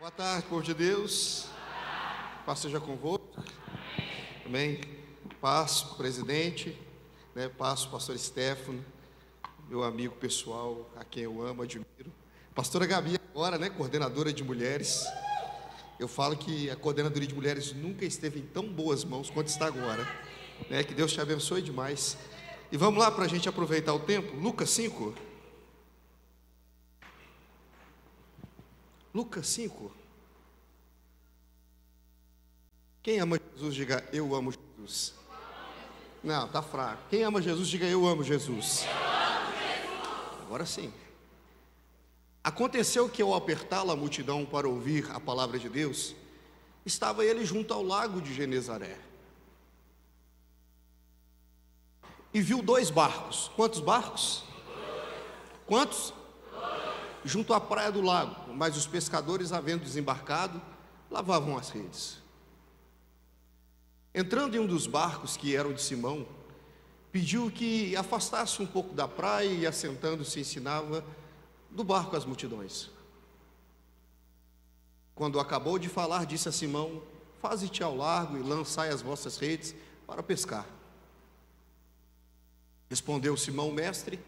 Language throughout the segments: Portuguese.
Boa tarde, povo de Deus. Paz seja convosco. Amém. Paz, presidente, né? Paz, pastor Stefano, meu amigo pessoal, a quem eu amo, admiro. Pastora Gabi agora, né? Coordenadora de mulheres. Eu falo que a coordenadoria de mulheres nunca esteve em tão boas mãos quanto está agora, né? Que Deus te abençoe demais. E vamos lá para a gente aproveitar o tempo. Lucas 5. Lucas 5. Quem ama Jesus, diga eu amo Jesus. Não, tá fraco. Quem ama Jesus, diga eu amo Jesus. Agora sim. Aconteceu que ao apertá-la a multidão para ouvir a palavra de Deus, estava ele junto ao lago de Genezaré. E viu 2 barcos. Quantos barcos? Quantos? Junto à praia do lago, mas os pescadores, havendo desembarcado, lavavam as redes. Entrando em um dos barcos, que eram de Simão, pediu que afastasse um pouco da praia e, assentando-se, ensinava do barco às multidões. Quando acabou de falar, disse a Simão: faze-te ao largo e lançai as vossas redes para pescar. Respondeu Simão: mestre,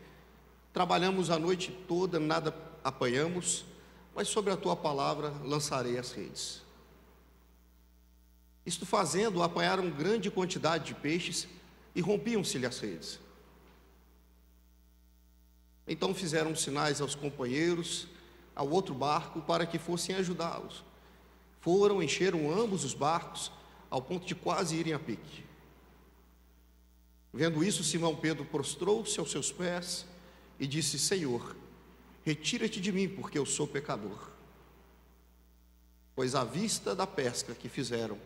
trabalhamos a noite toda, nada apanhamos, mas sobre a tua palavra lançarei as redes. Isto fazendo, apanharam grande quantidade de peixes e rompiam-se-lhe as redes. Então fizeram sinais aos companheiros, ao outro barco, para que fossem ajudá-los. Foram, encheram ambos os barcos, ao ponto de quase irem a pique. Vendo isso, Simão Pedro prostrou-se aos seus pés e disse: Senhor, retira-te de mim, porque eu sou pecador. Pois à vista da pesca que fizeram,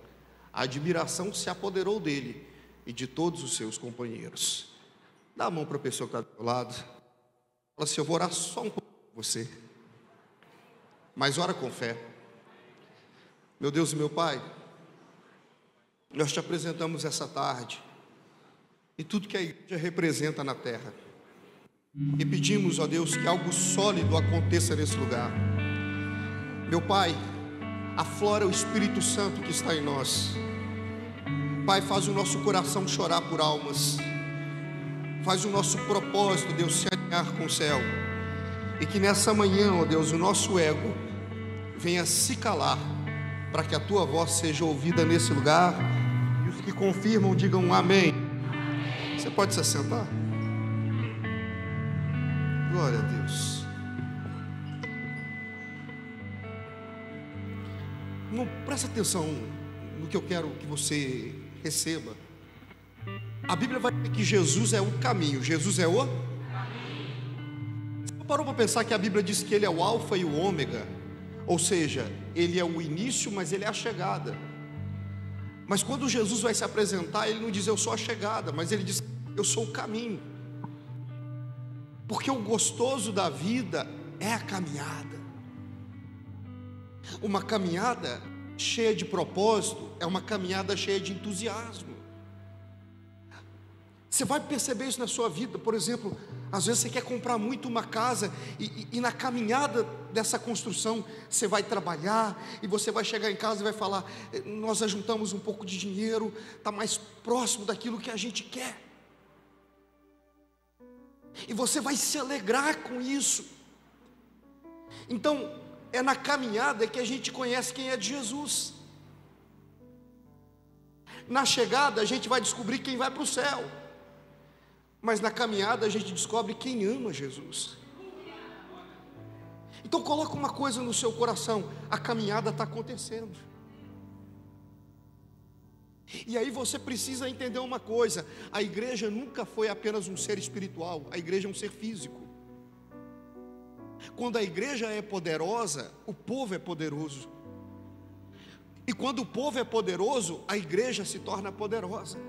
a admiração se apoderou dele e de todos os seus companheiros. Dá a mão para a pessoa que está do teu lado. Fala assim: eu vou orar só um pouco por você, mas ora com fé. Meu Deus e meu Pai, nós te apresentamos essa tarde e tudo que a igreja representa na terra. E pedimos, ó Deus, que algo sólido aconteça nesse lugar. Meu Pai, aflora o Espírito Santo que está em nós. Pai, faz o nosso coração chorar por almas. Faz o nosso propósito, Deus, se alinhar com o céu. E que nessa manhã, ó Deus, o nosso ego venha se calar, para que a tua voz seja ouvida nesse lugar. E os que confirmam digam amém. Você pode se assentar? Glória a Deus. Não, presta atenção no que eu quero que você receba. A Bíblia vai dizer que Jesus é o caminho. Jesus é o caminho. Você parou para pensar que a Bíblia diz que Ele é o alfa e o ômega? Ou seja, Ele é o início, mas Ele é a chegada. Mas quando Jesus vai se apresentar, Ele não diz eu sou a chegada, mas Ele diz eu sou o caminho. Porque o gostoso da vida é a caminhada. Uma caminhada cheia de propósito é uma caminhada cheia de entusiasmo. Você vai perceber isso na sua vida. Por exemplo, às vezes você quer comprar muito uma casa e na caminhada dessa construção você vai trabalhar e você vai chegar em casa e vai falar: nós ajuntamos um pouco de dinheiro, está mais próximo daquilo que a gente quer. E você vai se alegrar com isso. Então, é na caminhada que a gente conhece quem é de Jesus. Na chegada a gente vai descobrir quem vai para o céu. Mas na caminhada a gente descobre quem ama Jesus. Então coloca uma coisa no seu coração: a caminhada está acontecendo. E aí você precisa entender uma coisa: a igreja nunca foi apenas um ser espiritual, a igreja é um ser físico. Quando a igreja é poderosa, o povo é poderoso. E quando o povo é poderoso, a igreja se torna poderosa.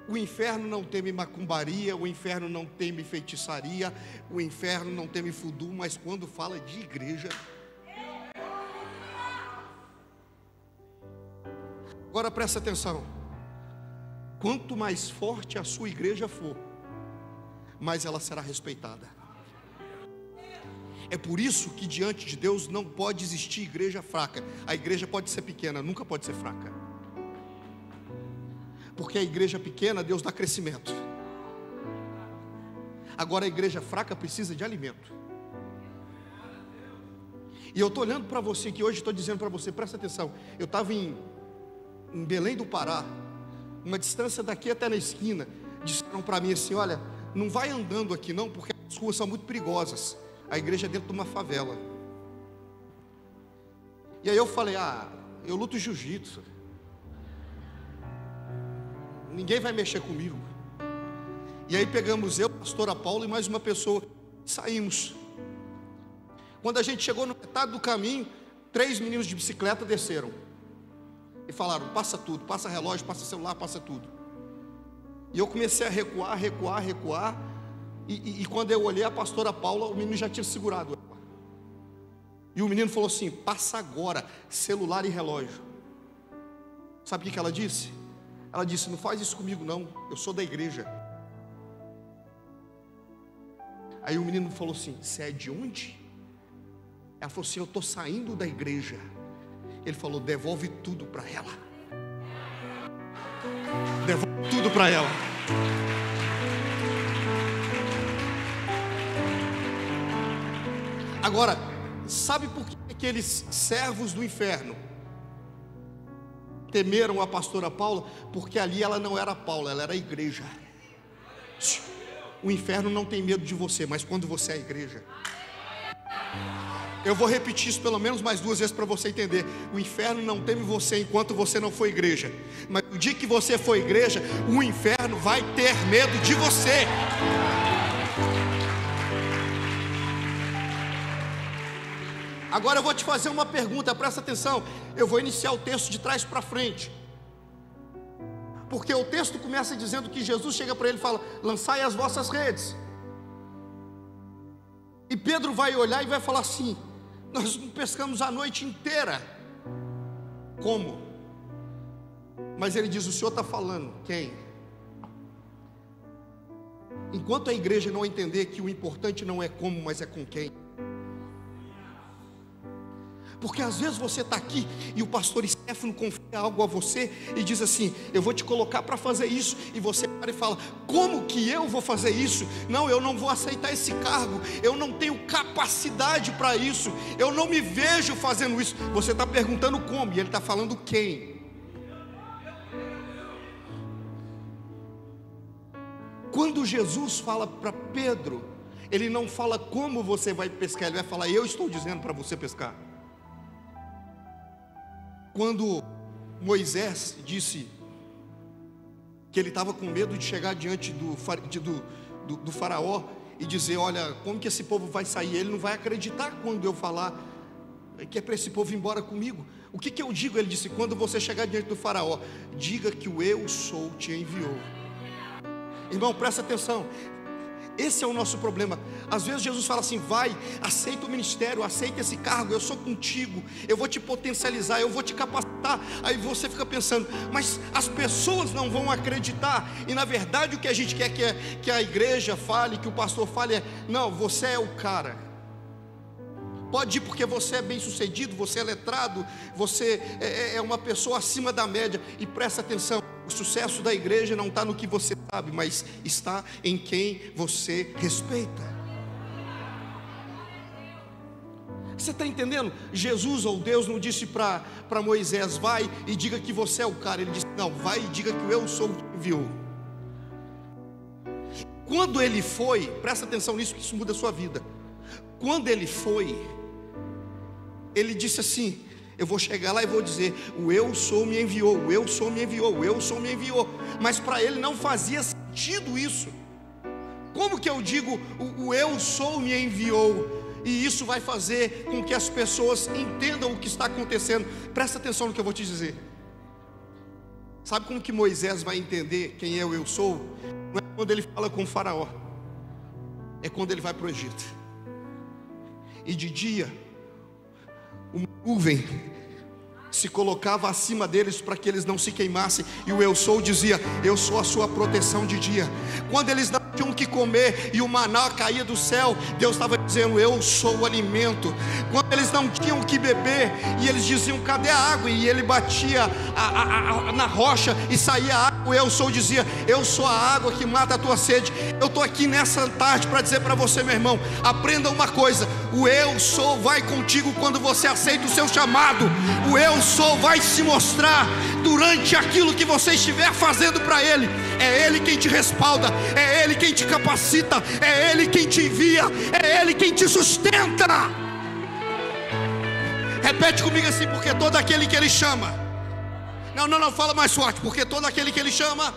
O inferno não teme macumbaria, o inferno não teme feitiçaria, o inferno não teme voodoo, mas quando fala de igreja... Agora presta atenção: quanto mais forte a sua igreja for, mais ela será respeitada. É por isso que diante de Deus não pode existir igreja fraca. A igreja pode ser pequena, nunca pode ser fraca. Porque a igreja pequena, Deus dá crescimento. Agora a igreja fraca precisa de alimento. E eu estou olhando para você que hoje, estou dizendo para você, presta atenção. Eu estava em Belém do Pará, uma distância daqui até na esquina. Disseram para mim assim: olha, não vai andando aqui não, porque as ruas são muito perigosas. A igreja é dentro de uma favela. E aí eu falei: eu luto jiu-jitsu, ninguém vai mexer comigo. E aí pegamos eu, a pastora Paula e mais uma pessoa, saímos. Quando a gente chegou no metade do caminho, 3 meninos de bicicleta desceram e falaram: passa tudo, passa relógio, passa celular, passa tudo. E eu comecei a recuar. E quando eu olhei a pastora Paula, o menino já tinha segurado ela. E o menino falou assim: passa agora, celular e relógio. Sabe o que ela disse? Ela disse: não faz isso comigo não, eu sou da igreja. Aí o menino falou assim: você é de onde? Ela falou assim: eu estou saindo da igreja. Ele falou: devolve tudo para ela. Devolve tudo para ela. Agora, sabe por que aqueles servos do inferno temeram a pastora Paula? Porque ali ela não era Paula, ela era a igreja. O inferno não tem medo de você, mas quando você é a igreja. Eu vou repetir isso pelo menos mais 2 vezes para você entender. O inferno não teme você enquanto você não for igreja, mas no dia que você for igreja, o inferno vai ter medo de você. Agora eu vou te fazer uma pergunta, presta atenção. Eu vou iniciar o texto de trás para frente, porque o texto começa dizendo que Jesus chega para ele e fala: lançai as vossas redes. E Pedro vai olhar e vai falar assim: nós pescamos a noite inteira. Como? Mas ele diz: o Senhor está falando. Quem? Enquanto a igreja não entender que o importante não é como, mas é com quem. Porque às vezes você está aqui e o pastor Stefano confia algo a você e diz assim: eu vou te colocar para fazer isso. E você para e fala: como que eu vou fazer isso? Não, eu não vou aceitar esse cargo, eu não tenho capacidade para isso, eu não me vejo fazendo isso. Você está perguntando como, e ele está falando quem. Quando Jesus fala para Pedro, ele não fala como você vai pescar, ele vai falar: eu estou dizendo para você pescar. Quando Moisés disse que ele estava com medo de chegar diante do faraó e dizer: olha, como que esse povo vai sair? Ele não vai acreditar quando eu falar que é para esse povo ir embora comigo. O que eu digo? Ele disse: quando você chegar diante do faraó, diga que o eu sou te enviou. Irmão, presta atenção. Esse é o nosso problema. Às vezes Jesus fala assim: vai, aceita o ministério, aceita esse cargo, eu sou contigo, eu vou te potencializar, eu vou te capacitar. Aí você fica pensando: mas as pessoas não vão acreditar. E na verdade o que a gente quer que a igreja fale, que o pastor fale é: não, você é o cara. Pode ir porque você é bem sucedido, você é letrado, você é uma pessoa acima da média. E presta atenção, o sucesso da igreja não está no que você sabe, mas está em quem você respeita. Você está entendendo? Jesus ou Deus não disse para Moisés: vai e diga que você é o cara. Ele disse: não, vai e diga que o eu sou o que enviou. Quando ele foi, presta atenção nisso, que isso muda a sua vida. Quando ele foi, ele disse assim: eu vou chegar lá e vou dizer: o eu sou me enviou, o eu sou me enviou, o eu sou me enviou. Mas para ele não fazia sentido isso. Como que eu digo o eu sou me enviou? E isso vai fazer com que as pessoas entendam o que está acontecendo. Presta atenção no que eu vou te dizer. Sabe como que Moisés vai entender quem é o eu sou? Não é quando ele fala com o faraó, é quando ele vai para o Egito. E de dia, uma nuvem se colocava acima deles para que eles não se queimassem, e o eu sou dizia: eu sou a sua proteção de dia. Quando eles não tinham o que comer e o maná caía do céu, Deus estava dizendo: eu sou o alimento. Quando eles não tinham o que beber e eles diziam: cadê a água? E ele batia na rocha e saía água, o eu sou dizia: eu sou a água que mata a tua sede. Eu estou aqui nessa tarde para dizer para você, meu irmão, aprenda uma coisa: o eu sou vai contigo quando você aceita o seu chamado. O eu sou vai se mostrar durante aquilo que você estiver fazendo para Ele. É Ele quem te respalda, é Ele quem te capacita, é Ele quem te envia, é Ele quem te sustenta. Repete comigo assim: porque todo aquele que Ele chama. Não, fala mais forte. Porque todo aquele que Ele chama,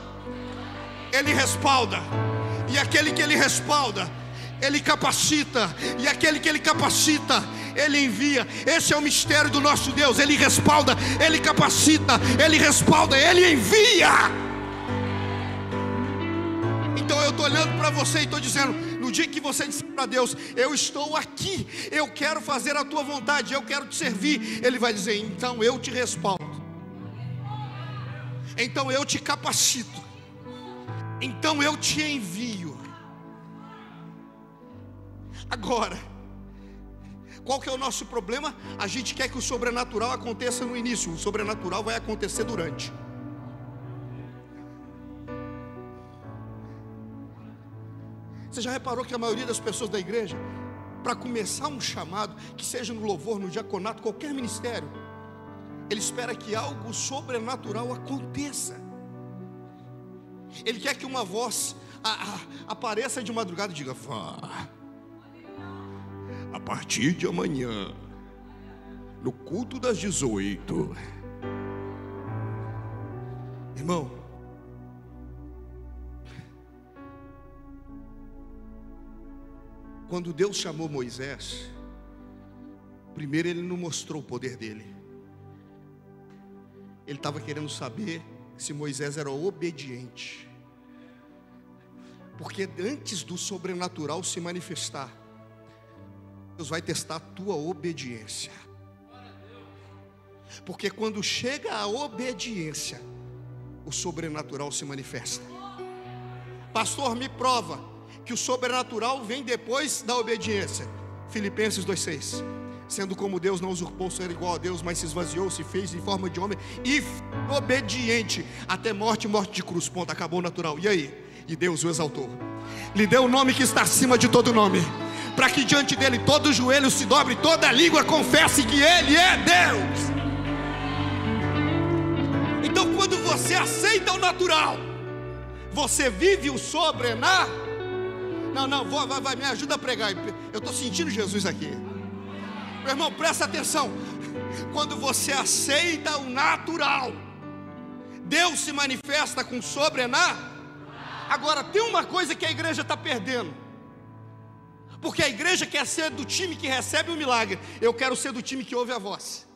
Ele respalda. E aquele que Ele respalda, Ele capacita. E aquele que Ele capacita, Ele envia. Esse é o mistério do nosso Deus. Ele respalda, Ele capacita, Ele respalda, Ele envia. Então eu estou olhando para você e estou dizendo: no dia que você disser para Deus: eu estou aqui, eu quero fazer a tua vontade, eu quero te servir, Ele vai dizer: então eu te respaldo, então eu te capacito, então eu te envio. Agora, qual que é o nosso problema? A gente quer que o sobrenatural aconteça no início. O sobrenatural vai acontecer durante. Você já reparou que a maioria das pessoas da igreja, para começar um chamado, que seja no louvor, no diaconato, qualquer ministério, ele espera que algo sobrenatural aconteça. Ele quer que uma voz apareça de madrugada e diga: vá, a partir de amanhã, no culto das 18. Irmão, quando Deus chamou Moisés, primeiro Ele não mostrou o poder dele. Ele estava querendo saber se Moisés era obediente. Porque antes do sobrenatural se manifestar, Deus vai testar a tua obediência. Porque quando chega a obediência, o sobrenatural se manifesta. Pastor, me prova que o sobrenatural vem depois da obediência. Filipenses 2:6. Sendo como Deus, não usurpou ser igual a Deus, mas se esvaziou, se fez em forma de homem e obediente até morte, morte de cruz. Ponto, acabou o natural. E aí? E Deus o exaltou, lhe deu o nome que está acima de todo nome, para que diante dele todo joelho se dobre, toda língua confesse que Ele é Deus. Então, quando você aceita o natural, você vive o sobrenatural. Vai, me ajuda a pregar. Eu estou sentindo Jesus aqui. Meu irmão, presta atenção. Quando você aceita o natural, Deus se manifesta com o sobrenatural. Agora, tem uma coisa que a igreja está perdendo. Porque a igreja quer ser do time que recebe o milagre. Eu quero ser do time que ouve a voz.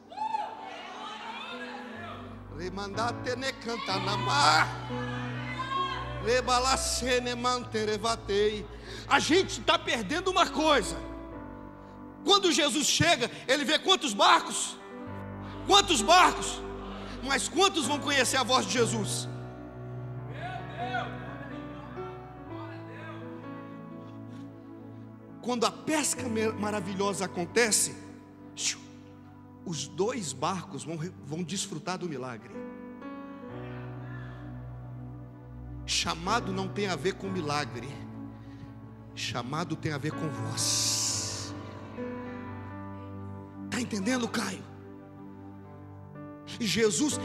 A gente está perdendo uma coisa. Quando Jesus chega, Ele vê quantos barcos? Quantos barcos? Mas quantos vão conhecer a voz de Jesus? Quando a pesca maravilhosa acontece, os dois barcos vão desfrutar do milagre. Chamado não tem a ver com milagre, chamado tem a ver com voz. Está entendendo, Caio? E Jesus,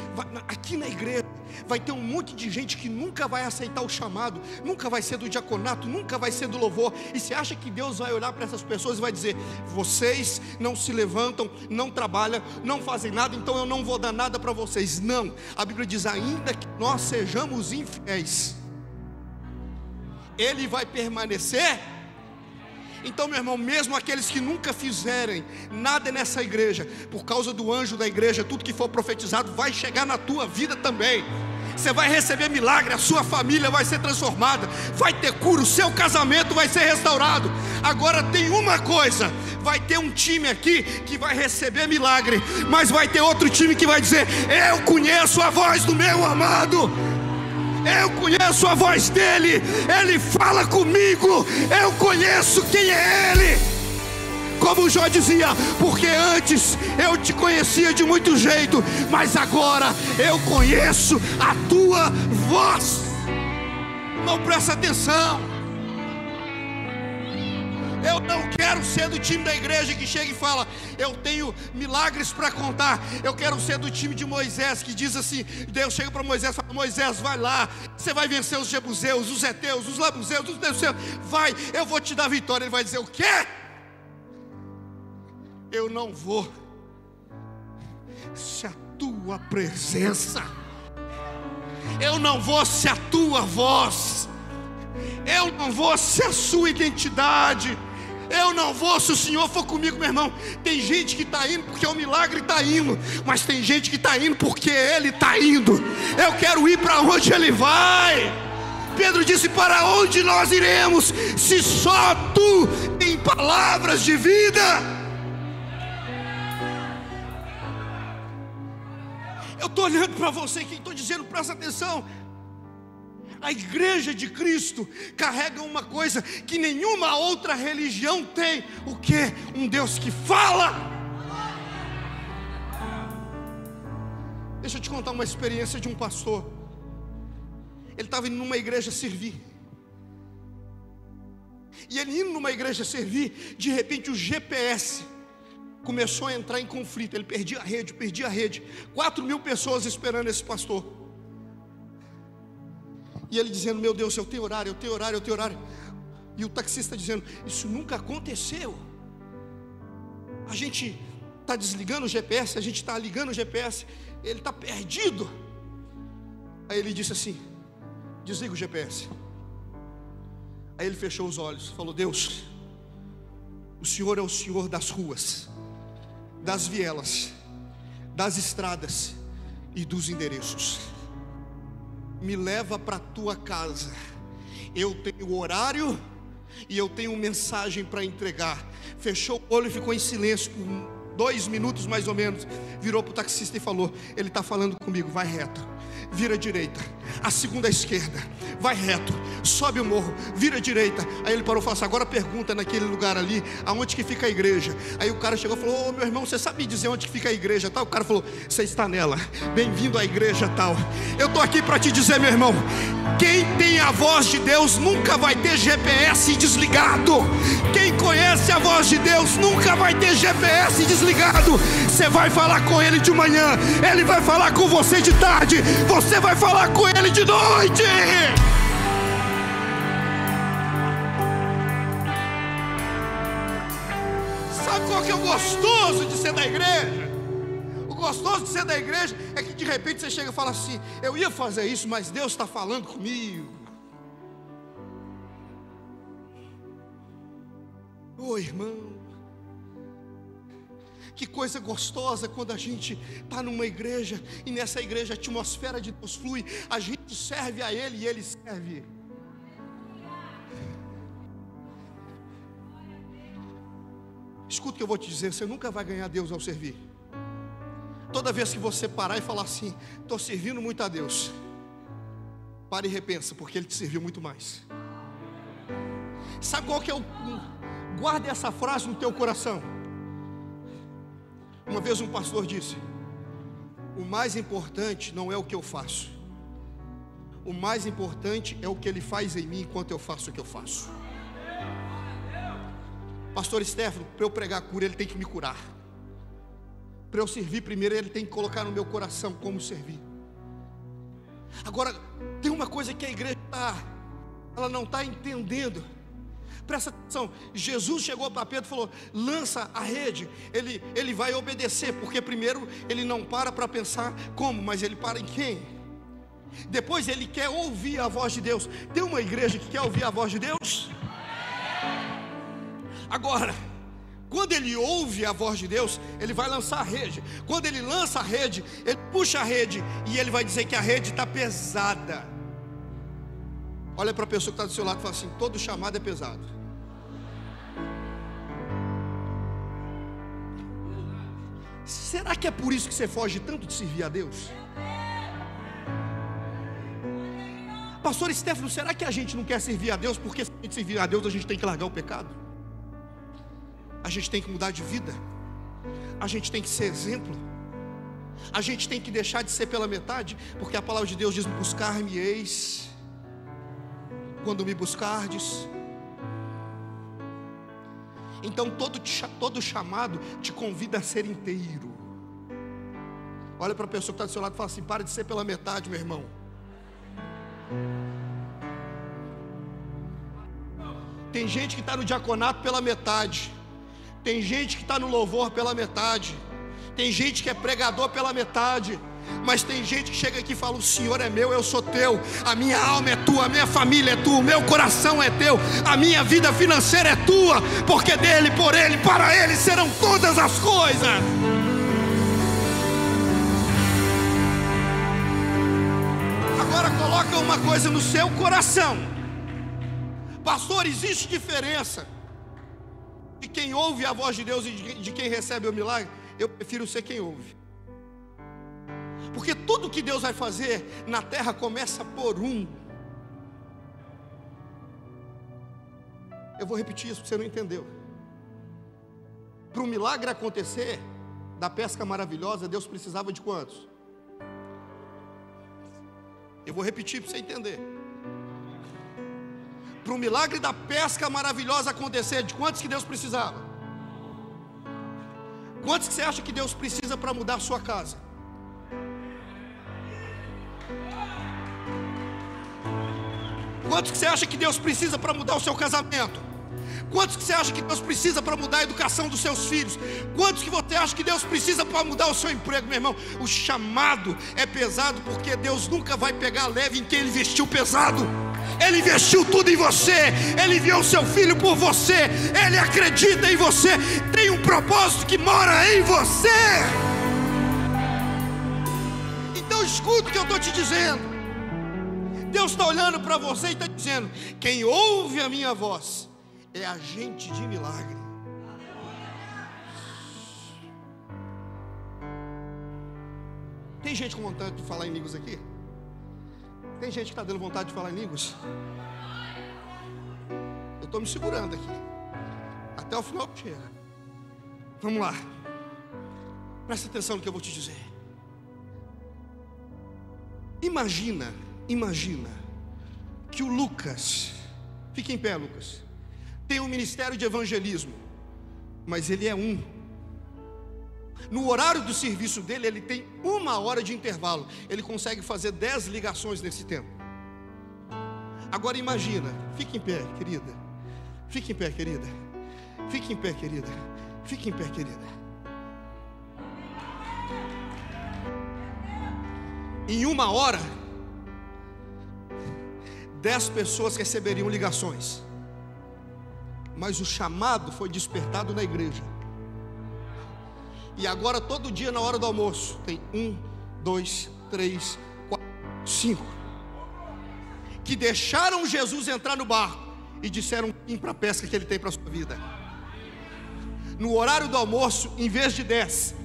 aqui na igreja, vai ter um monte de gente que nunca vai aceitar o chamado, nunca vai ser do diaconato, nunca vai ser do louvor. E você acha que Deus vai olhar para essas pessoas e vai dizer: vocês não se levantam, não trabalham, não fazem nada, então eu não vou dar nada para vocês. Não, a Bíblia diz: ainda que nós sejamos infiéis, Ele vai permanecer. Então, meu irmão, mesmo aqueles que nunca fizerem nada nessa igreja, por causa do anjo da igreja, tudo que for profetizado vai chegar na tua vida também. Você vai receber milagre, a sua família vai ser transformada, vai ter cura, o seu casamento vai ser restaurado. Agora tem uma coisa: vai ter um time aqui que vai receber milagre, mas vai ter outro time que vai dizer: eu conheço a voz do meu amado, eu conheço a voz dele, ele fala comigo, eu conheço quem é ele. Como Jó dizia: porque antes eu te conhecia de muito jeito, mas agora eu conheço a tua voz. Não, presta atenção. Eu não quero ser do time da igreja que chega e fala: eu tenho milagres para contar. Eu quero ser do time de Moisés, que diz assim: Deus chega para Moisés e fala: Moisés, vai lá, você vai vencer os jebuseus, os heteus, os labuseus, os neuseus, vai, eu vou te dar vitória. Ele vai dizer: o quê? Eu não vou se a tua presença, eu não vou se a tua voz, eu não vou se a sua identidade, eu não vou se o Senhor for comigo. Meu irmão, tem gente que está indo porque o milagre está indo, mas tem gente que está indo porque Ele está indo. Eu quero ir para onde Ele vai. Pedro disse: para onde nós iremos, se só Tu tem palavras de vida? Eu estou olhando para você aqui, estou dizendo, presta atenção. A igreja de Cristo carrega uma coisa que nenhuma outra religião tem. O quê? Um Deus que fala. Deixa eu te contar uma experiência de um pastor. Ele estava indo numa igreja servir. E ele indo numa igreja servir, de repente o GPS começou a entrar em conflito. Ele perdia a rede. 4.000 pessoas esperando esse pastor. E ele dizendo: meu Deus, eu tenho horário. E o taxista dizendo: isso nunca aconteceu. A gente está desligando o GPS, a gente está ligando o GPS, ele está perdido. Aí ele disse assim: desliga o GPS. Aí ele fechou os olhos, falou: Deus, o Senhor é o Senhor das ruas, das vielas, das estradas e dos endereços. Me leva para a tua casa. Eu tenho horário e eu tenho mensagem para entregar. Fechou o olho e ficou em silêncio por 2 minutos mais ou menos. Virou para o taxista e falou: ele está falando comigo, vai reto, vira à direita, a segunda à esquerda, vai reto, sobe o morro, vira à direita. Aí ele parou e falou assim: agora pergunta naquele lugar ali, aonde que fica a igreja. Aí o cara chegou e falou: ô meu irmão, você sabe dizer onde que fica a igreja tal? O cara falou: você está nela, bem-vindo à igreja tal. Eu estou aqui para te dizer, meu irmão, quem tem a voz de Deus nunca vai ter GPS desligado. Quem conhece a voz de Deus nunca vai ter GPS desligado. Você vai falar com Ele de manhã, Ele vai falar com você de tarde, você vai falar com Ele de noite. Sabe qual que é o gostoso de ser da igreja? O gostoso de ser da igreja é que de repente você chega e fala assim: eu ia fazer isso, mas Deus está falando comigo. Ô irmão, que coisa gostosa quando a gente está numa igreja e nessa igreja a atmosfera de Deus flui, a gente serve a Ele e Ele serve. Escuta o que eu vou te dizer: você nunca vai ganhar Deus ao servir. Toda vez que você parar e falar assim: estou servindo muito a Deus, para e repensa, porque Ele te serviu muito mais. Sabe qual que é o... Guarde essa frase no teu coração. Uma vez um pastor disse: o mais importante não é o que eu faço, o mais importante é o que Ele faz em mim enquanto eu faço o que eu faço. Pastor Stefano, para eu pregar a cura, ele tem que me curar. Para eu servir primeiro, ele tem que colocar no meu coração como servir. Agora, tem uma coisa que a igreja ela não está entendendo. Presta atenção, Jesus chegou para Pedro e falou: lança a rede. Ele vai obedecer, porque primeiro ele não para pensar como, mas ele para em quem. Depois ele quer ouvir a voz de Deus. Tem uma igreja que quer ouvir a voz de Deus? Agora, Quando ele ouve a voz de Deus, ele vai lançar a rede. Quando ele lança a rede, ele puxa a rede e ele vai dizer que a rede está pesada. Olha para a pessoa que está do seu lado e fala assim: todo chamado é pesado. Será que é por isso que você foge tanto de servir a Deus? Pastor Stefano, será que a gente não quer servir a Deus porque se a gente servir a Deus a gente tem que largar o pecado? A gente tem que mudar de vida, a gente tem que ser exemplo, a gente tem que deixar de ser pela metade, porque a palavra de Deus diz: buscar-me-eis quando me buscardes. Então todo chamado te convida a ser inteiro. Olha para a pessoa que está do seu lado e fala assim: para de ser pela metade, meu irmão. Tem gente que está no diaconato pela metade, tem gente que está no louvor pela metade, tem gente que é pregador pela metade, mas tem gente que chega aqui e fala: o Senhor é meu, eu sou teu, a minha alma é tua, a minha família é tua, o meu coração é teu, a minha vida financeira é tua, porque dele, por ele, para ele serão todas as coisas. Agora coloca uma coisa no seu coração: pastor, existe diferença de quem ouve a voz de Deus e de quem recebe o milagre? Eu prefiro ser quem ouve, porque tudo que Deus vai fazer na terra começa por um. Eu vou repetir isso porque você não entendeu. Para o milagre acontecer, da pesca maravilhosa, Deus precisava de quantos? Eu vou repetir para você entender. Para o milagre da pesca maravilhosa acontecer, de quantos que Deus precisava? Quantos que você acha que Deus precisa para mudar a sua casa? Quantos que você acha que Deus precisa para mudar o seu casamento? Quantos que você acha que Deus precisa para mudar a educação dos seus filhos? Quantos que você acha que Deus precisa para mudar o seu emprego, meu irmão? O chamado é pesado porque Deus nunca vai pegar leve em quem Ele investiu pesado. Ele investiu tudo em você, Ele enviou o seu filho por você, Ele acredita em você, tem um propósito que mora em você. Então escuta o que eu estou te dizendo. Deus está olhando para você e está dizendo: quem ouve a minha voz é agente de milagre. Tem gente com vontade de falar em línguas aqui? Tem gente que está dando vontade de falar em línguas? Eu estou me segurando aqui, até o final chega. Vamos lá, presta atenção no que eu vou te dizer. Imagina que o Lucas, fique em pé, Lucas, tem um ministério de evangelismo, mas ele é um. No horário do serviço dele, ele tem 1 hora de intervalo. Ele consegue fazer 10 ligações nesse tempo. Agora imagina, fique em pé, querida. Fique em pé, querida. Fique em pé, querida. Fique em pé, querida. Em 1 hora, 10 pessoas receberiam ligações, mas o chamado foi despertado na igreja. E agora todo dia na hora do almoço tem 1, 2, 3, 4, 5 que deixaram Jesus entrar no barco e disseram sim para a pesca que Ele tem para a sua vida. No horário do almoço, em vez de 10,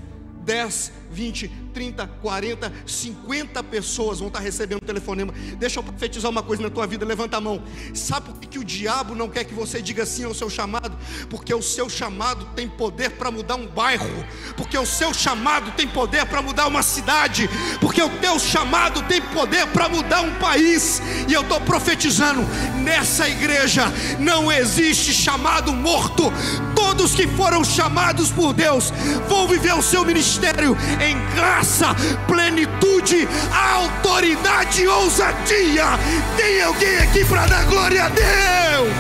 20, 30, 40, 50 pessoas vão estar recebendo um telefonema. Deixa eu profetizar uma coisa na tua vida, levanta a mão. Sabe por que o diabo não quer que você diga sim ao seu chamado? Porque o seu chamado tem poder para mudar um bairro, porque o seu chamado tem poder para mudar uma cidade, porque o teu chamado tem poder para mudar um país. E eu estou profetizando, nessa igreja não existe chamado morto. Todos que foram chamados por Deus vão viver o seu ministério em graça, plenitude, autoridade e ousadia. Tem alguém aqui para dar glória a Deus?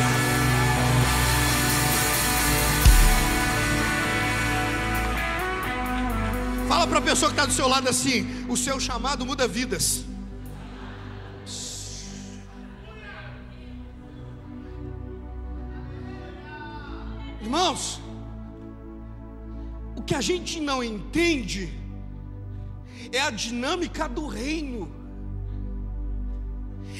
Fala para a pessoa que está do seu lado assim: o seu chamado muda vidas. Irmãos, que a gente não entende é a dinâmica do reino.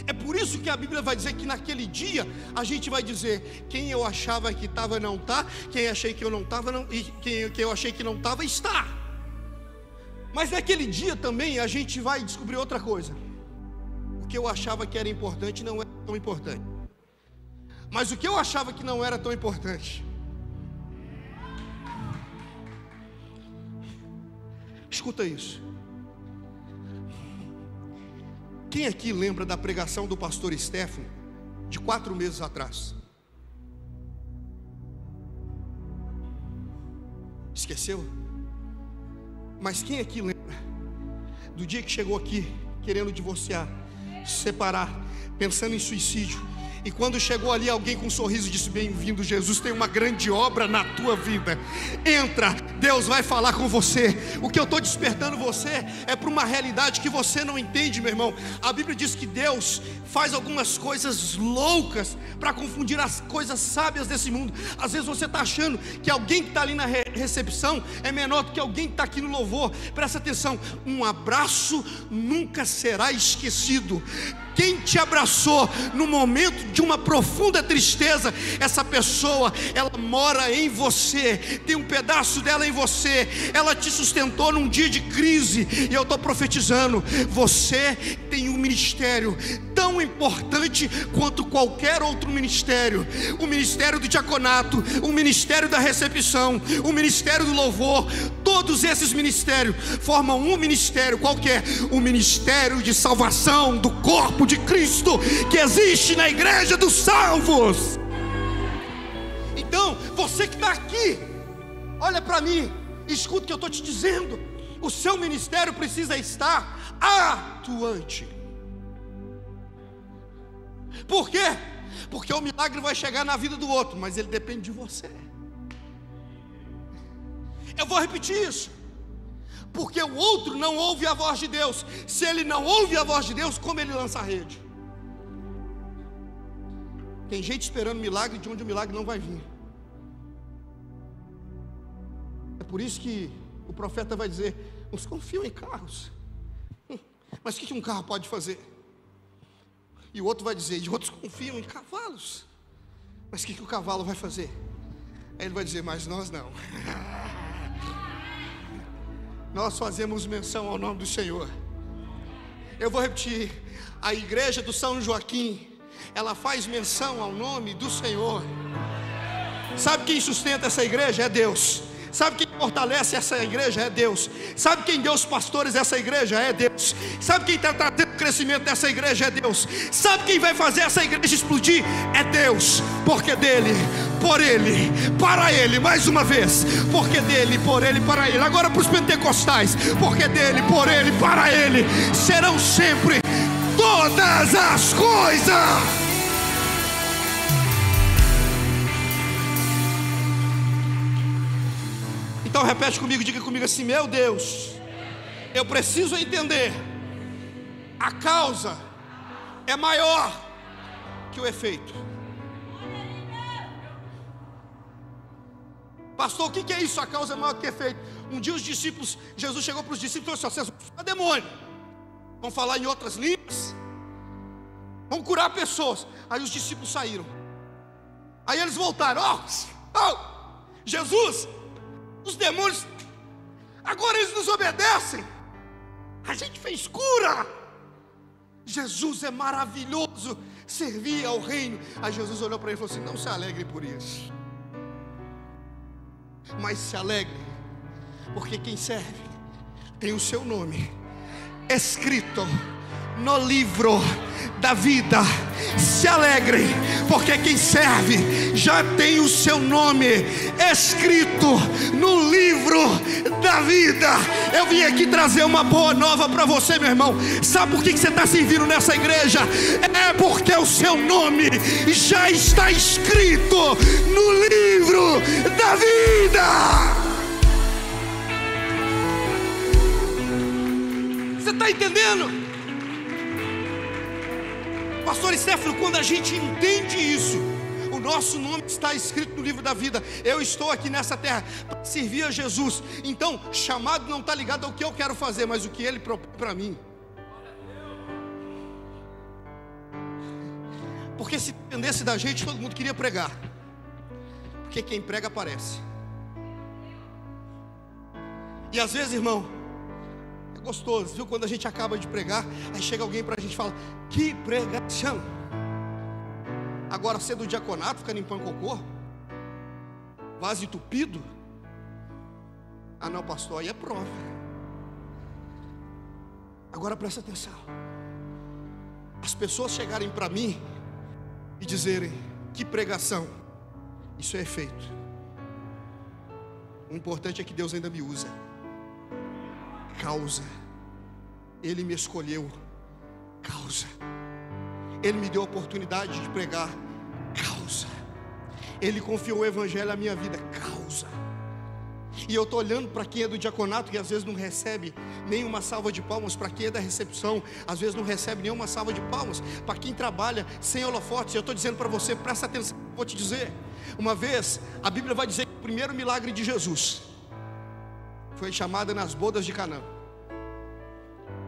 É por isso que a Bíblia vai dizer que naquele dia a gente vai dizer: quem eu achava que estava não está, quem achei que eu não estava não, e quem eu achei que não estava está. Mas naquele dia também a gente vai descobrir outra coisa: o que eu achava que era importante não é tão importante, mas o que eu achava que não era tão importante. Escuta isso. Quem aqui lembra da pregação do pastor Stefano de 4 meses atrás? Esqueceu? Mas quem aqui lembra do dia que chegou aqui querendo divorciar, se separar, pensando em suicídio, e quando chegou ali alguém com um sorriso disse: bem-vindo, Jesus tem uma grande obra na tua vida, entra, Deus vai falar com você. O que eu estou despertando você é para uma realidade que você não entende, meu irmão. A Bíblia diz que Deus faz algumas coisas loucas para confundir as coisas sábias desse mundo. Às vezes você está achando que alguém que está ali na recepção é menor do que alguém que está aqui no louvor. Presta atenção, um abraço nunca será esquecido. Quem te abraçou no momento de uma profunda tristeza, essa pessoa, ela mora em você, tem um pedaço dela em você, ela te sustentou num dia de crise. E eu estou profetizando: você tem um ministério tão importante quanto qualquer outro ministério. O ministério do diaconato, o ministério da recepção, o ministério do louvor, todos esses ministérios formam um ministério qualquer, o ministério de salvação do corpo de Cristo que existe na igreja dos salvos. Então, você que está aqui, olha para mim, escuta o que eu estou te dizendo. O seu ministério precisa estar atuante. Por quê? Porque o milagre vai chegar na vida do outro, mas ele depende de você. Eu vou repetir isso: porque o outro não ouve a voz de Deus. Se ele não ouve a voz de Deus, como ele lança a rede? Tem gente esperando milagre de onde o milagre não vai vir. É por isso que o profeta vai dizer: uns confiam em carros, mas o que um carro pode fazer? E o outro vai dizer: e outros confiam em cavalos, mas o que o cavalo vai fazer? Aí ele vai dizer: mas nós não. Nós fazemos menção ao nome do Senhor. Eu vou repetir: a igreja do São Joaquim, ela faz menção ao nome do Senhor. Sabe quem sustenta essa igreja? É Deus. Sabe quem fortalece essa igreja? É Deus. Sabe quem deu os pastores dessa igreja? É Deus. Sabe quem está trazendo o crescimento dessa igreja? É Deus. Sabe quem vai fazer essa igreja explodir? É Deus. Porque dele, por ele, para ele, mais uma vez, porque dele, por ele, para ele. Agora para os pentecostais: porque dele, por ele, para ele serão sempre todas as coisas. Então repete comigo, diga comigo assim: meu Deus, eu preciso entender, a causa é maior que o efeito. Pastor, o que é isso? A causa é maior que o efeito. Um dia os discípulos, Jesus chegou para os discípulos e falou assim: vocês vão expulsar demônio, vão falar em outras línguas, vão curar pessoas. Aí os discípulos saíram. Aí eles voltaram: Jesus, os demônios agora eles nos obedecem, a gente fez cura. Jesus é maravilhoso, servir ao reino. Aí Jesus olhou para ele e falou assim: não se alegre por isso, mas se alegre porque quem serve tem o seu nome escrito no livro da vida. Se alegre porque quem serve já tem o seu nome escrito no livro da vida. Eu vim aqui trazer uma boa nova para você, meu irmão. Sabe por que você está servindo nessa igreja? É porque o seu nome já está escrito no livro da vida. Você está entendendo? Pastor Stefano, quando a gente entende isso, o nosso nome está escrito no livro da vida. Eu estou aqui nessa terra para servir a Jesus. Então, chamado não está ligado ao que eu quero fazer, mas o que Ele propõe para mim. Porque se dependesse da gente, todo mundo queria pregar. Porque quem prega aparece. E às vezes, irmão, é gostoso, viu? Quando a gente acaba de pregar, aí chega alguém para a gente e fala: que pregação! Agora, ser do diaconato, ficar limpando cocô, vaso entupido, ah não, pastor, aí é prova. Agora presta atenção. As pessoas chegarem para mim e dizerem: que pregação! Isso é efeito. O importante é que Deus ainda me usa. Causa. Ele me escolheu. Causa. Ele me deu a oportunidade de pregar. Causa. Ele confiou o evangelho à minha vida. Causa. E eu estou olhando para quem é do diaconato, que às vezes não recebe nenhuma salva de palmas. Para quem é da recepção, às vezes não recebe nenhuma salva de palmas. Para quem trabalha sem holofotes, eu estou dizendo para você, presta atenção, vou te dizer. Uma vez, a Bíblia vai dizer que o primeiro milagre de Jesus foi chamada nas bodas de Canaã.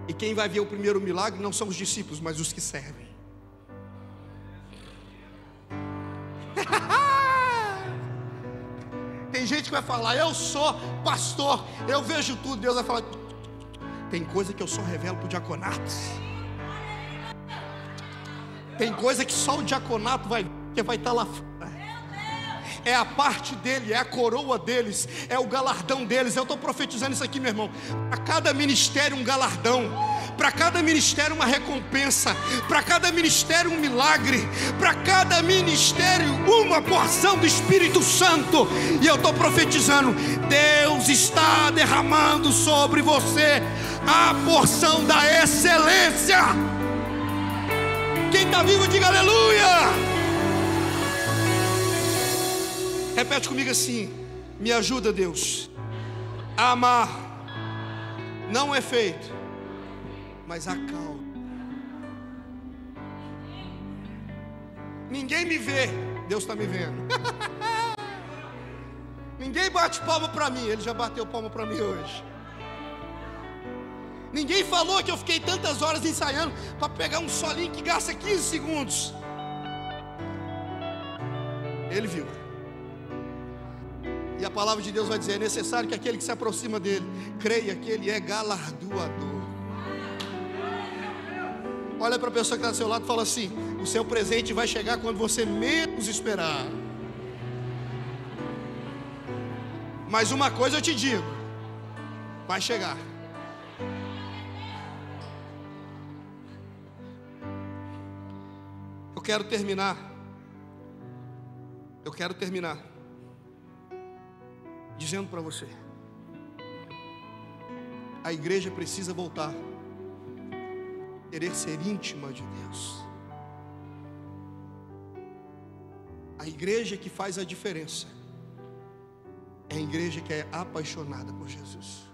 E quem vai ver o primeiro milagre não são os discípulos, mas os que servem. Tem gente que vai falar: eu sou pastor, eu vejo tudo. Deus vai falar: tem coisa que eu só revelo para o diaconato. Tem coisa que só o diaconato vai ver, porque vai estar lá fora. É a parte dele, é a coroa deles, é o galardão deles. Eu estou profetizando isso aqui, meu irmão. Para cada ministério um galardão, para cada ministério uma recompensa, para cada ministério um milagre, para cada ministério uma porção do Espírito Santo. E eu estou profetizando: Deus está derramando sobre você a porção da excelência. Quem está vivo, diga aleluia. Repete comigo assim: me ajuda, Deus, a amar, não é feito, mas a causa. Ninguém me vê, Deus está me vendo. Ninguém bate palma para mim, Ele já bateu palma para mim hoje. Ninguém falou que eu fiquei tantas horas ensaiando para pegar um solinho que gasta 15 segundos. Ele viu. E a palavra de Deus vai dizer: é necessário que aquele que se aproxima dele creia que ele é galardoador. Olha para a pessoa que está do seu lado e fala assim: o seu presente vai chegar quando você menos esperar. Mas uma coisa eu te digo: vai chegar. Eu quero terminar dizendo para você: a igreja precisa voltar a querer ser íntima de Deus. A igreja que faz a diferença é a igreja que é apaixonada por Jesus.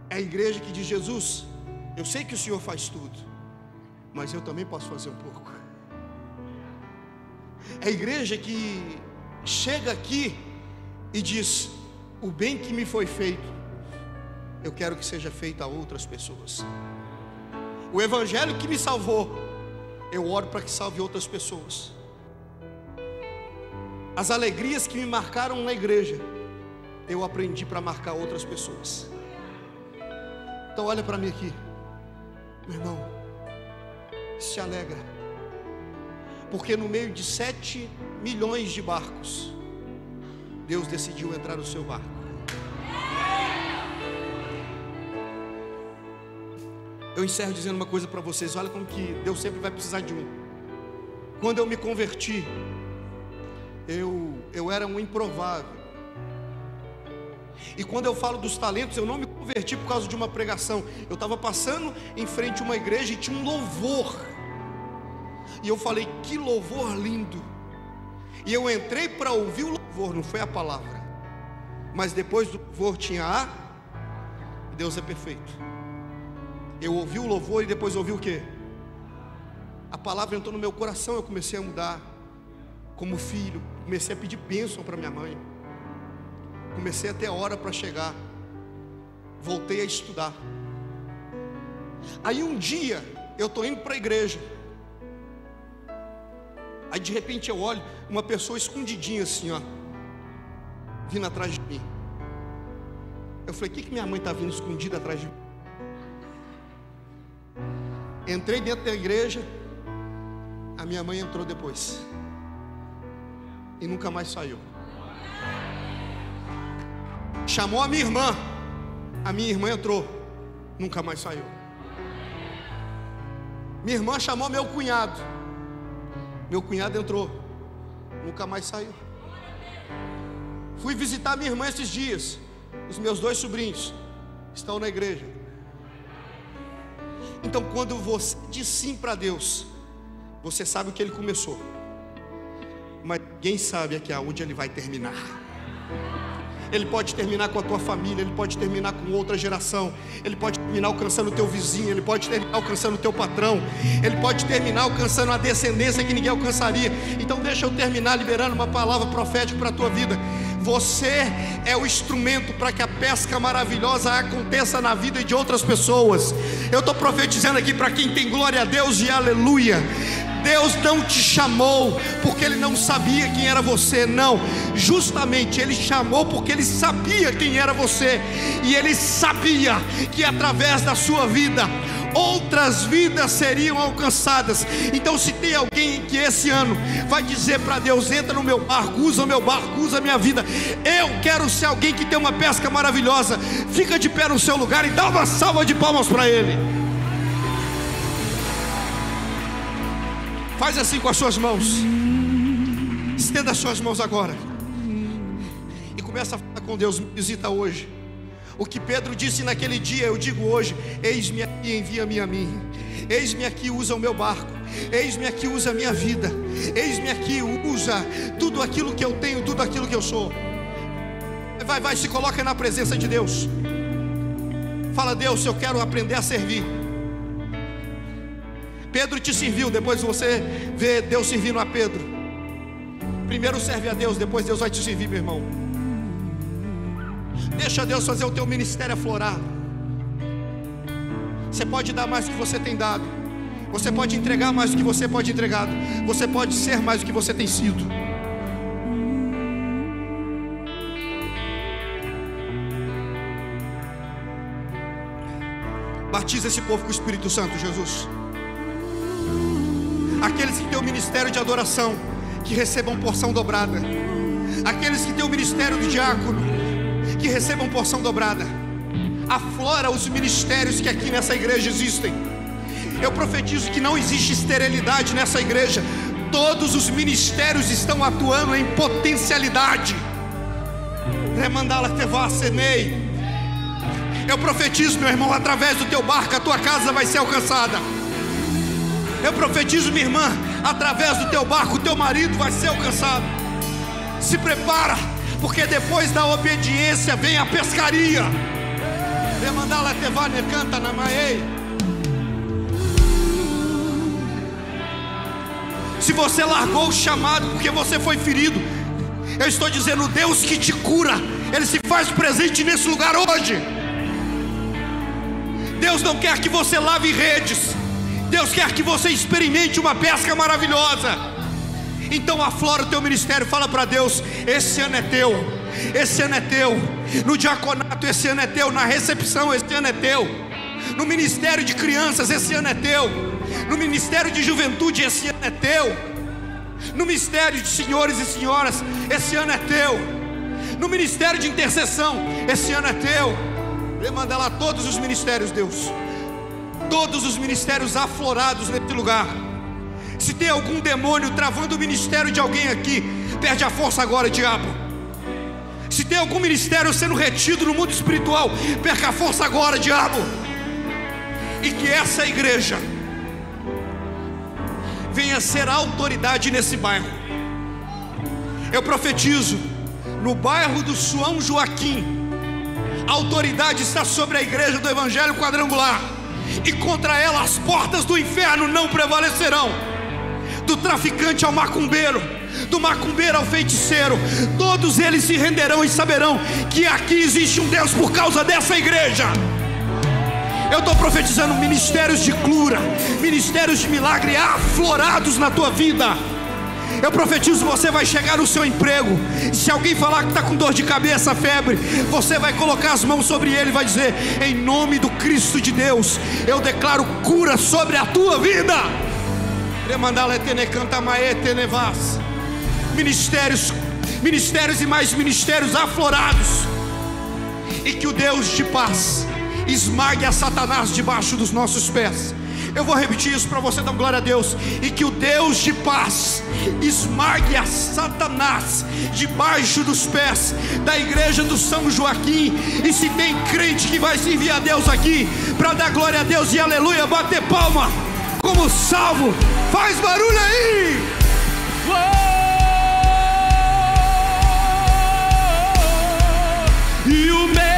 É a igreja que diz: Jesus, eu sei que o Senhor faz tudo, mas eu também posso fazer um pouco. É a igreja que chega aqui e diz: o bem que me foi feito, eu quero que seja feito a outras pessoas. O evangelho que me salvou, eu oro para que salve outras pessoas. As alegrias que me marcaram na igreja, eu aprendi para marcar outras pessoas. Então olha para mim aqui, meu irmão, se alegra, porque no meio de 7 milhões de barcos, Deus decidiu entrar no seu barco. Eu encerro dizendo uma coisa para vocês: olha como que Deus sempre vai precisar de um. Quando eu me converti, eu era um improvável. E quando eu falo dos talentos, eu não me converti por causa de uma pregação. Eu estava passando em frente a uma igreja e tinha um louvor. E eu falei: que louvor lindo. E eu entrei para ouvir o louvor, não foi a palavra. Mas depois do louvor tinha Deus é perfeito. Eu ouvi o louvor e depois ouvi o quê? a palavra entrou no meu coração, eu comecei a mudar como filho, comecei a pedir bênção para minha mãe, comecei a ter hora para chegar, voltei a estudar. Aí um dia eu estou indo para a igreja, aí de repente eu olho uma pessoa escondidinha assim, ó, vindo atrás de mim. Eu falei, o que minha mãe está vindo escondida atrás de mim? Entrei dentro da igreja, a minha mãe entrou depois e nunca mais saiu. Chamou a minha irmã entrou, nunca mais saiu. Minha irmã chamou meu cunhado entrou, nunca mais saiu. Fui visitar minha irmã esses dias, os meus 2 sobrinhos estão na igreja. Então quando você diz sim para Deus, você sabe o que Ele começou, mas ninguém sabe aqui aonde Ele vai terminar. Ele pode terminar com a tua família, Ele pode terminar com outra geração, Ele pode terminar alcançando o teu vizinho, Ele pode terminar alcançando o teu patrão, Ele pode terminar alcançando a descendência que ninguém alcançaria. Então deixa eu terminar liberando uma palavra profética para a tua vida. Você é o instrumento para que a pesca maravilhosa aconteça na vida de outras pessoas. Eu estou profetizando aqui para quem tem glória a Deus e aleluia. Deus não te chamou porque Ele não sabia quem era você, não. Justamente Ele chamou porque Ele sabia quem era você. E Ele sabia que através da sua vida outras vidas seriam alcançadas. Então se tem alguém que esse ano vai dizer para Deus, entra no meu barco, usa o meu barco, usa a minha vida, eu quero ser alguém que tem uma pesca maravilhosa, fica de pé no seu lugar e dá uma salva de palmas para Ele. Faz assim com as suas mãos, estenda as suas mãos agora e começa a falar com Deus. Me visita hoje. O que Pedro disse naquele dia, eu digo hoje: eis-me aqui, envia-me a mim. Eis-me aqui, usa o meu barco. Eis-me aqui, usa a minha vida. Eis-me aqui, usa tudo aquilo que eu tenho, tudo aquilo que eu sou. Vai, se coloca na presença de Deus. Fala: Deus, eu quero aprender a servir. Pedro te serviu, depois você vê Deus servindo a Pedro. Primeiro serve a Deus, depois Deus vai te servir, meu irmão. Deixa Deus fazer o teu ministério aflorar. Você pode dar mais do que você tem dado. Você pode entregar mais do que você pode entregar. Você pode ser mais do que você tem sido. Batiza esse povo com o Espírito Santo, Jesus. Aqueles que têm o ministério de adoração, que recebam porção dobrada. Aqueles que têm o ministério do diácono, que recebam porção dobrada. Aflora os ministérios que aqui nessa igreja existem. Eu profetizo que não existe esterilidade nessa igreja. Todos os ministérios estão atuando em potencialidade. Eu profetizo, meu irmão, através do teu barco a tua casa vai ser alcançada. Eu profetizo, minha irmã, através do teu barco o teu marido vai ser alcançado. Se prepara, porque depois da obediência vem a pescaria. Se você largou o chamado porque você foi ferido, eu estou dizendo: o Deus que te cura, Ele se faz presente nesse lugar hoje. Deus não quer que você lave redes, Deus quer que você experimente uma pesca maravilhosa. Então aflora o teu ministério, fala para Deus: esse ano é teu, esse ano é teu. No diaconato esse ano é teu, na recepção esse ano é teu, no ministério de crianças esse ano é teu, no ministério de juventude esse ano é teu, no ministério de senhores e senhoras esse ano é teu, no ministério de intercessão esse ano é teu. Manda lá todos os ministérios, Deus, todos os ministérios aflorados nesse lugar. Se tem algum demônio travando o ministério de alguém aqui, perde a força agora, diabo. Se tem algum ministério sendo retido no mundo espiritual, perca a força agora, diabo. E que essa igreja venha ser autoridade nesse bairro. Eu profetizo, no bairro do São Joaquim, a autoridade está sobre a igreja do Evangelho Quadrangular. e contra ela as portas do inferno não prevalecerão. Do traficante ao macumbeiro, do macumbeiro ao feiticeiro, todos eles se renderão e saberão que aqui existe um Deus por causa dessa igreja. Eu estou profetizando ministérios de cura, ministérios de milagre aflorados na tua vida. Eu profetizo, você vai chegar no seu emprego, e se alguém falar que está com dor de cabeça, febre, você vai colocar as mãos sobre ele e vai dizer: em nome do Cristo de Deus, eu declaro cura sobre a tua vida. Ministérios e mais ministérios aflorados, e que o Deus de paz esmague a Satanás debaixo dos nossos pés. Eu vou repetir isso para você dar glória a Deus. E que o Deus de paz esmague a Satanás debaixo dos pés da igreja do São Joaquim. E se tem crente que vai servir a Deus aqui para dar glória a Deus e aleluia, bater palma como salvo, faz barulho aí. E o meu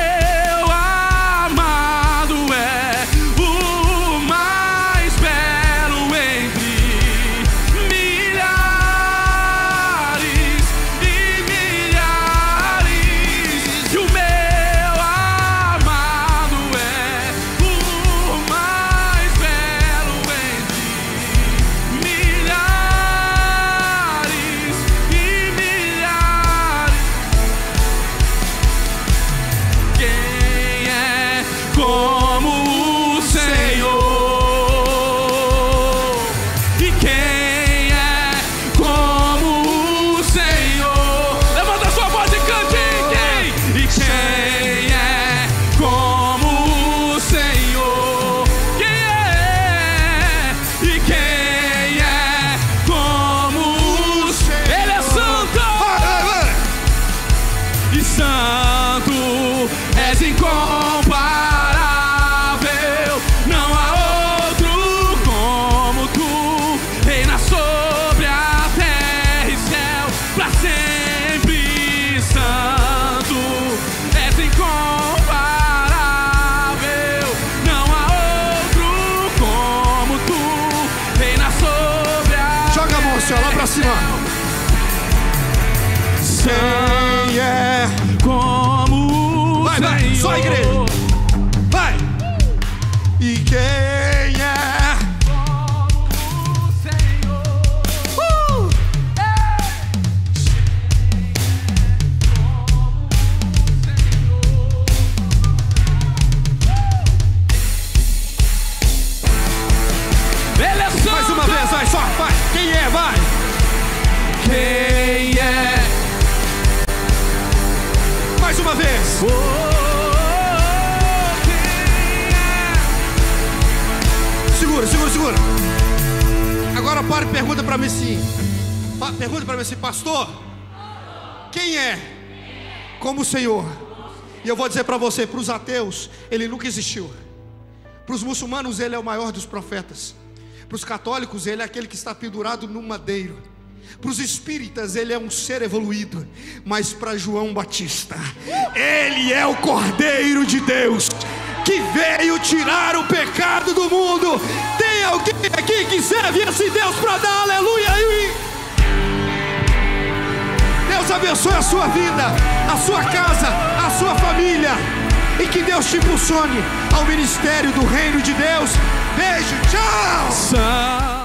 quem é como vai, vai, só a igreja, vai. E quem é como o Senhor? Ele é santo. Mais uma vez, vai, só, vai. Quem é, vai. Quem é? Mais uma vez. Segura, segura, segura. Agora para e pergunta para mim assim. Pergunta para mim assim, pastor, quem é como o Senhor? E eu vou dizer para você, para os ateus, ele nunca existiu. Para os muçulmanos, ele é o maior dos profetas. Para os católicos, ele é aquele que está pendurado no madeiro. Para os espíritas, ele é um ser evoluído. Mas para João Batista, ele é o Cordeiro de Deus, que veio tirar o pecado do mundo. Tem alguém aqui que serve esse Deus para dar aleluia aí? Deus abençoe a sua vida, a sua casa, a sua família, e que Deus te impulsione ao ministério do reino de Deus. Beijo, tchau.